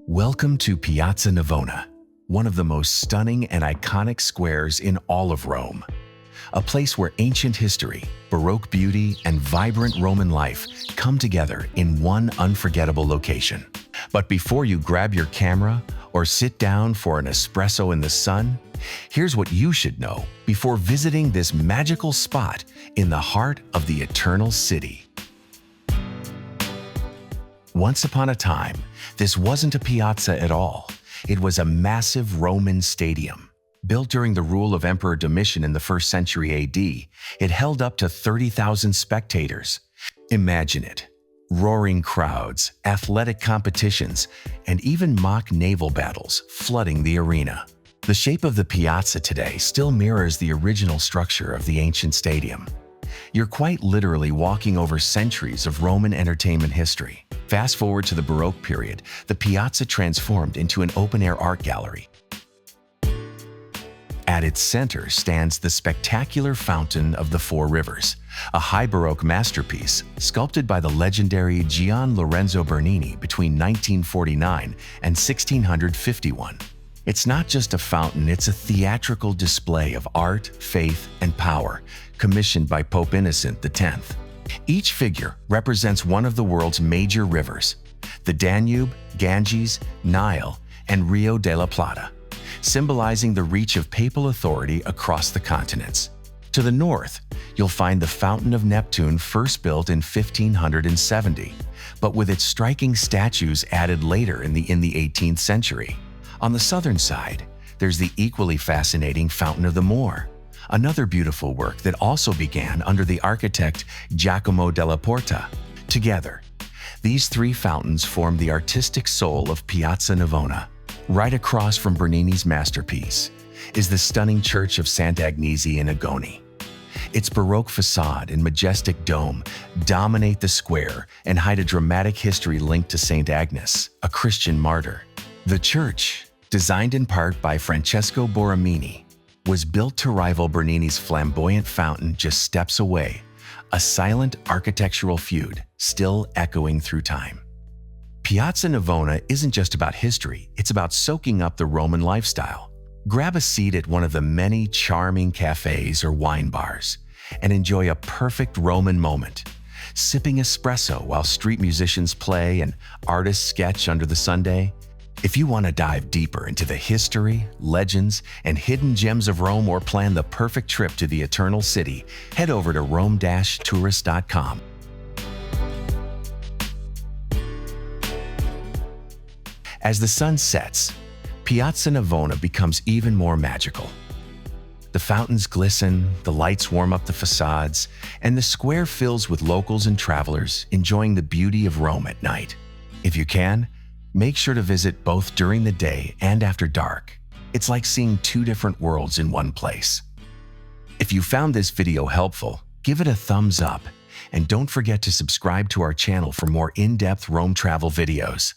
Welcome to Piazza Navona, one of the most stunning and iconic squares in all of Rome. A place where ancient history, Baroque beauty, and vibrant Roman life come together in one unforgettable location. But before you grab your camera or sit down for an espresso in the sun, here's what you should know before visiting this magical spot in the heart of the Eternal City. Once upon a time, this wasn't a piazza at all. It was a massive Roman stadium. Built during the rule of Emperor Domitian in the 1st century AD, it held up to 30,000 spectators. Imagine it. Roaring crowds, athletic competitions, and even mock naval battles flooding the arena. The shape of the piazza today still mirrors the original structure of the ancient stadium. You're quite literally walking over centuries of Roman entertainment history. Fast forward to the Baroque period, the piazza transformed into an open-air art gallery. At its center stands the spectacular Fountain of the Four Rivers, a high Baroque masterpiece sculpted by the legendary Gian Lorenzo Bernini between 1949 and 1651. It's not just a fountain, it's a theatrical display of art, faith, and power, commissioned by Pope Innocent X. Each figure represents one of the world's major rivers, the Danube, Ganges, Nile, and Rio de la Plata, symbolizing the reach of papal authority across the continents. To the north, you'll find the Fountain of Neptune, first built in 1570, but with its striking statues added later in the 18th century. On the southern side, there's the equally fascinating Fountain of the Moor, another beautiful work that also began under the architect Giacomo della Porta. Together, these three fountains form the artistic soul of Piazza Navona. Right across from Bernini's masterpiece is the stunning Church of Sant'Agnese in Agoni. Its Baroque facade and majestic dome dominate the square and hide a dramatic history linked to Saint Agnes, a Christian martyr. The church, designed in part by Francesco Borromini, was built to rival Bernini's flamboyant fountain just steps away, a silent architectural feud still echoing through time. Piazza Navona isn't just about history, it's about soaking up the Roman lifestyle. Grab a seat at one of the many charming cafes or wine bars and enjoy a perfect Roman moment, sipping espresso while street musicians play and artists sketch under the sundae. If you want to dive deeper into the history, legends, and hidden gems of Rome or plan the perfect trip to the Eternal City, head over to rome-tourist.com. As the sun sets, Piazza Navona becomes even more magical. The fountains glisten, the lights warm up the facades, and the square fills with locals and travelers enjoying the beauty of Rome at night. If you can, make sure to visit both during the day and after dark. It's like seeing two different worlds in one place. If you found this video helpful, give it a thumbs up, and don't forget to subscribe to our channel for more in-depth Rome travel videos.